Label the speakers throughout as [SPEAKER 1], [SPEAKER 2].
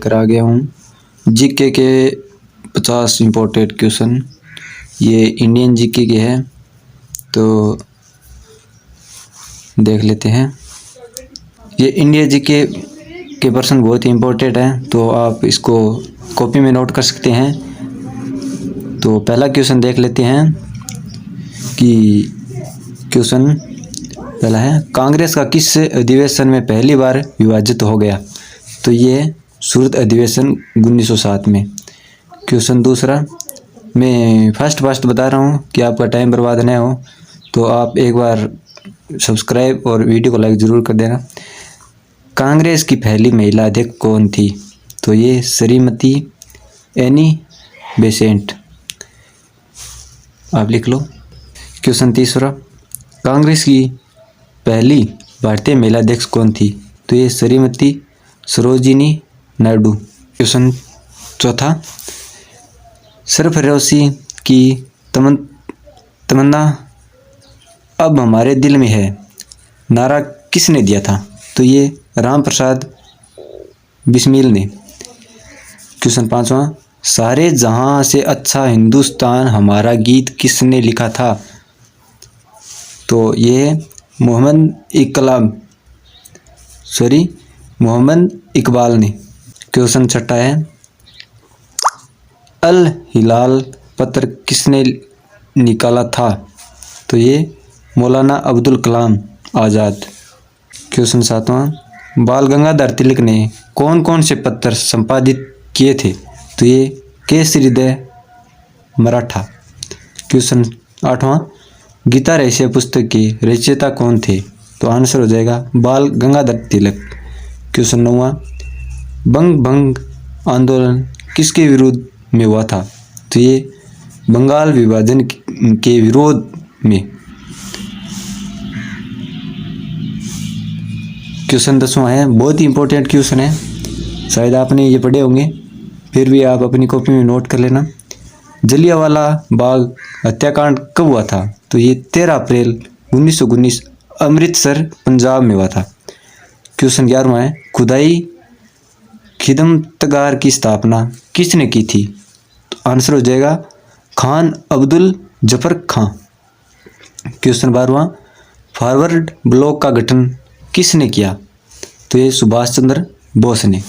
[SPEAKER 1] करा गया हूँ जीके के 50 इम्पोर्टेंट क्वेश्चन। ये इंडियन जीके के हैं, तो देख लेते हैं। ये इंडिया जीके के पर्सन बहुत ही इम्पोर्टेंट हैं, तो आप इसको कॉपी में नोट कर सकते हैं। तो पहला क्वेश्चन देख लेते हैं कि क्वेश्चन पहला है, कांग्रेस का किस अधिवेशन में पहली बार विभाजित हो गया? तो ये सूरत अधिवेशन 1907 में। क्वेश्चन दूसरा, मैं फास्ट बता रहा हूँ कि आपका टाइम बर्बाद न हो, तो आप एक बार सब्सक्राइब और वीडियो को लाइक ज़रूर कर देना। कांग्रेस की पहली महिला अध्यक्ष कौन थी? तो ये श्रीमती एनी बेसेंट, आप लिख लो। क्वेश्चन तीसरा, कांग्रेस की पहली भारतीय महिला अध्यक्ष कौन थी? तो ये श्रीमती सरोजिनी नायडू। क्वेश्चन चौथा, सरफरोशी की तमन्ना अब हमारे दिल में है नारा किसने दिया था? तो ये राम प्रसाद बिस्मिल ने। क्वेश्चन पांचवा, सारे जहां से अच्छा हिंदुस्तान हमारा गीत किसने लिखा था? तो ये मोहम्मद इकबाल ने। क्वेश्चन छठा है, अल हिलाल पत्र किसने निकाला था? तो ये मौलाना अब्दुल कलाम आज़ाद। क्वेश्चन सातवां, बाल गंगाधर तिलक ने कौन कौन से पत्र संपादित किए थे? तो ये केसरीदय मराठा। क्वेश्चन आठवां, गीता रहस्य पुस्तक के रचयिता कौन थे? तो आंसर हो जाएगा बाल गंगाधर तिलक। क्वेश्चन नौवां, बंग भंग आंदोलन किसके विरोध में हुआ था? तो ये बंगाल विभाजन के विरोध में। क्वेश्चन 10वां है, बहुत ही इंपॉर्टेंट क्वेश्चन है, शायद आपने ये पढ़े होंगे, फिर भी आप अपनी कॉपी में नोट कर लेना। जलियांवाला बाग हत्याकांड कब हुआ था? तो ये 13 अप्रैल 1919 अमृतसर पंजाब में हुआ था। क्वेश्चन 11वां है, खुदाई खिदमतगार की स्थापना किसने की थी? तो आंसर हो जाएगा खान अब्दुल जफर खां। क्वेश्चन 12वां, फॉरवर्ड ब्लॉक का गठन किसने किया? तो ये सुभाष चंद्र बोस ने।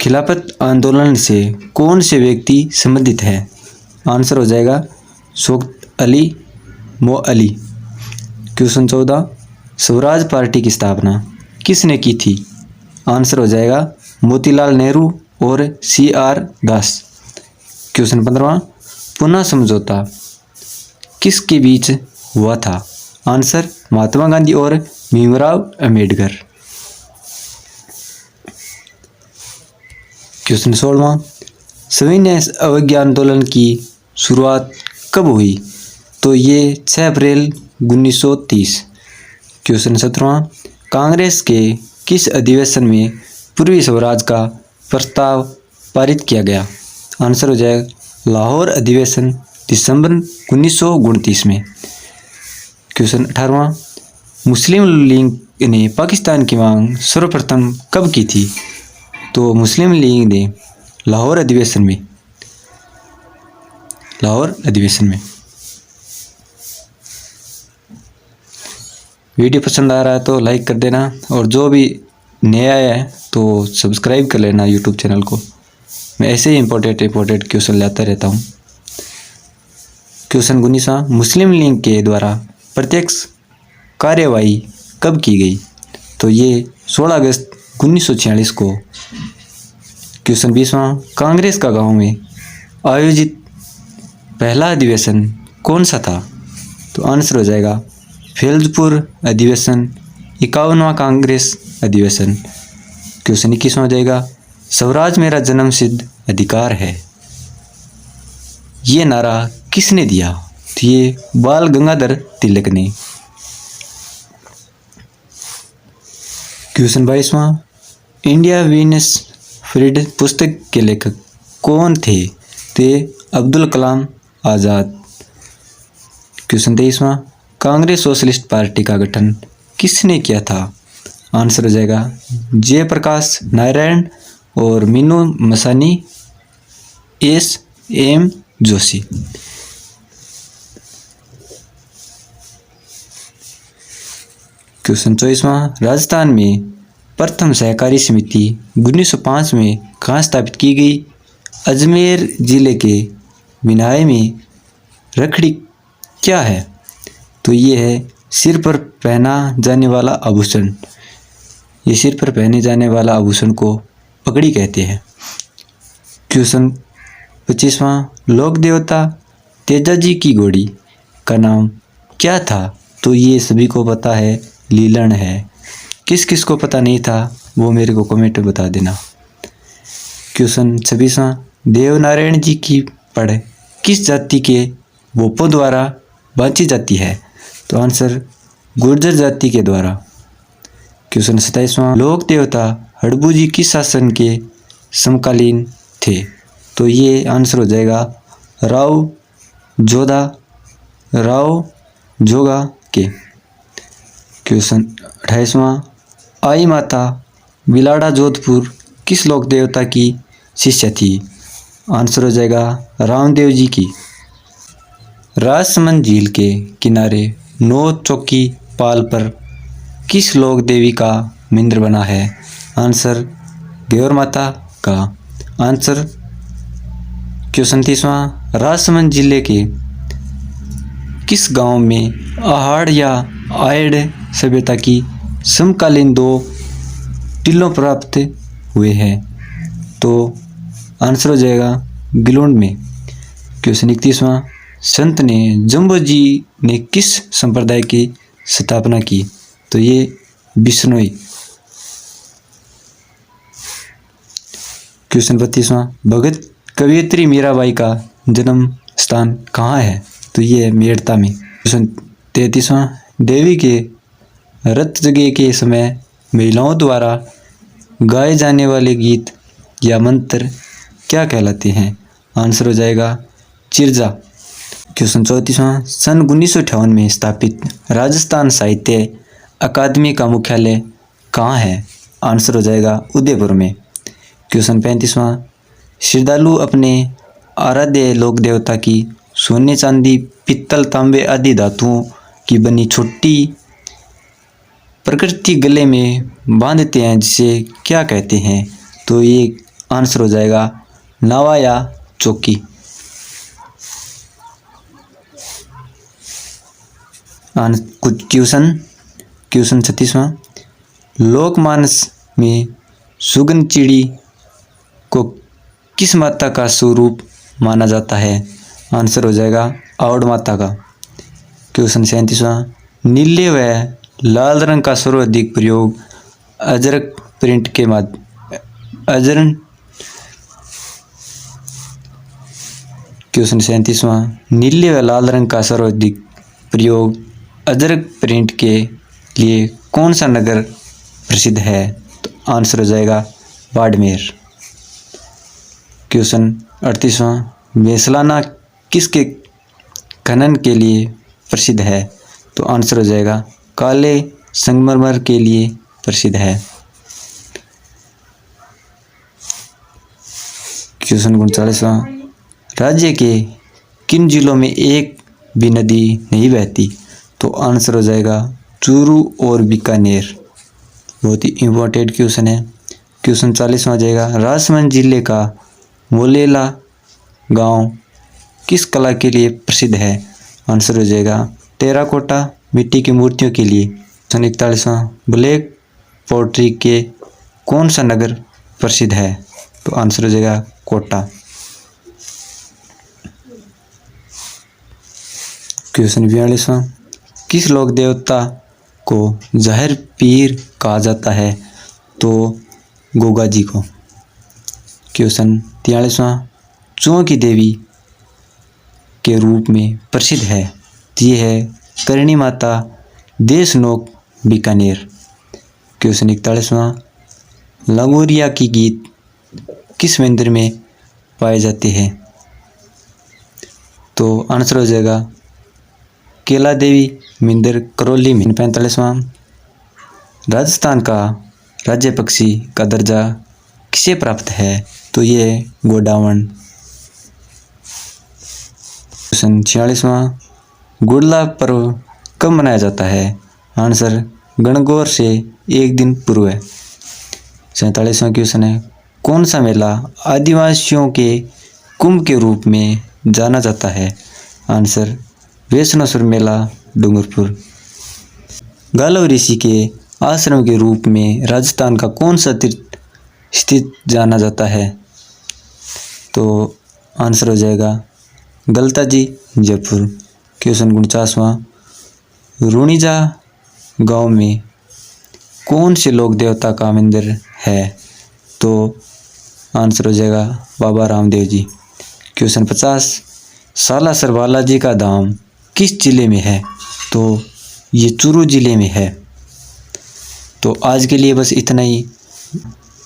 [SPEAKER 1] खिलाफत आंदोलन से कौन से व्यक्ति संबंधित है? आंसर हो जाएगा शौकत अली मोअली। क्वेश्चन 14, स्वराज पार्टी की स्थापना किसने की थी? आंसर हो जाएगा मोतीलाल नेहरू और CR दास। क्वेश्चन 15वां, पुनः समझौता किसके बीच हुआ था? आंसर महात्मा गांधी और भीमराव अंबेडकर। क्वेश्चन 16वां, सविनय अवज्ञा आंदोलन की शुरुआत कब हुई? तो ये 6 अप्रैल 1930। क्वेश्चन 17वां, कांग्रेस के किस अधिवेशन में पूर्वी स्वराज का प्रस्ताव पारित किया गया? आंसर हो जाएगा लाहौर अधिवेशन दिसंबर 1929 में। क्वेश्चन 18वां, मुस्लिम लीग ने पाकिस्तान की मांग सर्वप्रथम कब की थी? तो मुस्लिम लीग ने लाहौर अधिवेशन में। वीडियो पसंद आ रहा है तो लाइक कर देना, और जो भी नया है तो सब्सक्राइब कर लेना यूट्यूब चैनल को। मैं ऐसे ही इम्पोर्टेंट क्वेश्चन लाता रहता हूँ। क्वेश्चन 19वां, मुस्लिम लीग के द्वारा प्रत्यक्ष कार्यवाही कब की गई? तो ये 16 अगस्त 1946 को। क्वेश्चन 20वां, कांग्रेस का गांव में आयोजित पहला अधिवेशन कौन सा था? तो आंसर हो जाएगा फैजपुर अधिवेशन 51वां कांग्रेस अधिवेशन। क्वेश्चन 21वां हो जाएगा, स्वराज मेरा जन्म सिद्ध अधिकार है, ये नारा किसने दिया? तो ये बाल गंगाधर तिलक ने। क्वेश्चन 22वां, इंडिया वीनस फ्रीड पुस्तक के लेखक कौन थे? तो ये Abdul Kalam Azad. Question 23वां, Congress socialist party का गठन किसने किया था? आंसर हो जाएगा जयप्रकाश नारायण और Minoo Masani, S M Joshi. Question 24वां, राजस्थान में प्रथम सहकारी समिति 1905 में कहाँ स्थापित की गई? अजमेर जिले के बिनाए में। रखड़ी क्या है? तो ये है सिर पर पहना जाने वाला आभूषण। ये सिर पर पहने जाने वाला आभूषण को पगड़ी कहते हैं। क्वेश्चन 25वां, लोक देवता तेजाजी की घोड़ी का नाम क्या था? तो ये सभी को पता है, लीलन है। किस किस को पता नहीं था वो मेरे को कमेंट में बता देना। क्वेश्चन 26वां, देवनारायण जी की पढ़ किस जाति के भोपों द्वारा बांची जाती है? तो आंसर गुर्जर जाति के द्वारा। क्वेश्चन 27वां, लोक देवता हड़बू जी किस शासन के समकालीन थे? तो ये आंसर हो जाएगा राव जोगा के। क्वेश्चन 28वां, आई माता बिलाड़ा जोधपुर किस लोक देवता की शिष्य थी? आंसर हो जाएगा रामदेव जी की। राजसमंद झील के किनारे नौ चौकी पाल पर किस लोक देवी का मंदिर बना है? आंसर गौर माता का। आंसर क्वेश्चन 30वां, राजसमंद जिले के किस गांव में आहड़ या आयड़ सभ्यता की समकालीन 2 टीलों प्राप्त हुए हैं? तो आंसर हो जाएगा गिलोंड में। क्वेश्चन 31वां, संत ने जम्बो जी ने किस संप्रदाय की स्थापना की? तो ये बिश्नोई। क्वेश्चन 32वां, भगत कवयित्री मीराबाई का जन्म स्थान कहाँ है? तो ये है मेड़ता में। क्वेश्चन 33वां, देवी के रथ जगह के समय महिलाओं द्वारा गाए जाने वाले गीत या मंत्र क्या कहलाते हैं? आंसर हो जाएगा चिरजा। क्वेश्चन 34वां, सन 1958 में स्थापित राजस्थान साहित्य अकादमी का मुख्यालय कहाँ है? आंसर हो जाएगा उदयपुर में। क्वेश्चन 35वां, श्रद्धालु अपने आराध्य लोक देवता की सोने चांदी पित्तल तांबे आदि धातुओं की बनी छोटी प्रकृति गले में बांधते हैं, जिसे क्या कहते हैं? तो ये आंसर हो जाएगा नावा या चौकी। कुछ क्वेश्चन 36वां, लोकमानस में सुगन चिड़ी को किस माता का स्वरूप माना जाता है? आंसर हो जाएगा आवड़ माता का। क्वेश्चन 37वां, नीले व लाल रंग का सर्वाधिक प्रयोग अजरक प्रिंट के क्वेश्चन 37वां, नीले व लाल रंग का सर्वाधिक प्रयोग अजरक प्रिंट के लिए कौन सा नगर प्रसिद्ध है? तो आंसर हो जाएगा बाड़मेर। क्वेश्चन 38वां, वेसलाना किसके खनन के लिए प्रसिद्ध है? तो आंसर हो जाएगा काले संगमरमर के लिए प्रसिद्ध है। क्वेश्चन 39वां, राज्य के किन जिलों में एक भी नदी नहीं बहती? तो आंसर हो जाएगा चूरू और बीकानेर। बहुत ही इम्पोर्टेंट क्वेश्चन है। क्वेश्चन 40वां आ जाएगा, राजसमंद जिले का मोलेला गांव किस कला के लिए प्रसिद्ध है? आंसर हो जाएगा टेराकोटा मिट्टी की मूर्तियों के लिए। क्वेश्चन 41वां, ब्लैक पोट्री के कौन सा नगर प्रसिद्ध है? तो आंसर हो जाएगा कोटा। क्वेश्चन 42वां, किस लोक देवता को जाहिर पीर कहा जाता है? तो गोगा जी को। क्वेश्चन 43वां, चूहों की देवी के रूप में प्रसिद्ध है, ये है करणी माता देशनोक बीकानेर। क्वेश्चन 41वां, लंगोरिया की गीत किस मंदिर में पाए जाते हैं? तो आंसर हो जाएगा केला देवी मंदिर करौली में। 45वां, राजस्थान का राज्य पक्षी का दर्जा किसे प्राप्त है? तो ये गोडावण। क्वेश्चन 46वां गुड़ला पर्व कब मनाया जाता है? आंसर गणगौर से एक दिन पूर्व। 47वां क्वेश्चन है कौन सा मेला आदिवासियों के कुंभ के रूप में जाना जाता है? आंसर वैष्णोसुर मेला डूंगरपुर। गालव ऋषि के आश्रम के रूप में राजस्थान का कौन सा तीर्थ स्थित जाना जाता है? तो आंसर हो जाएगा गलताजी जयपुर। क्वेश्चन 49वां रूणीजा गांव में कौन से लोक देवता का मंदिर है? तो आंसर हो जाएगा बाबा रामदेव जी। क्वेश्चन 50 सालासर बालाजी का धाम किस जिले में है? तो ये चूरू जिले में है। तो आज के लिए बस इतना ही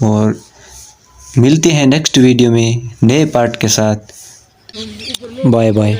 [SPEAKER 1] और मिलते हैं नेक्स्ट वीडियो में नए पार्ट के साथ। Bye bye.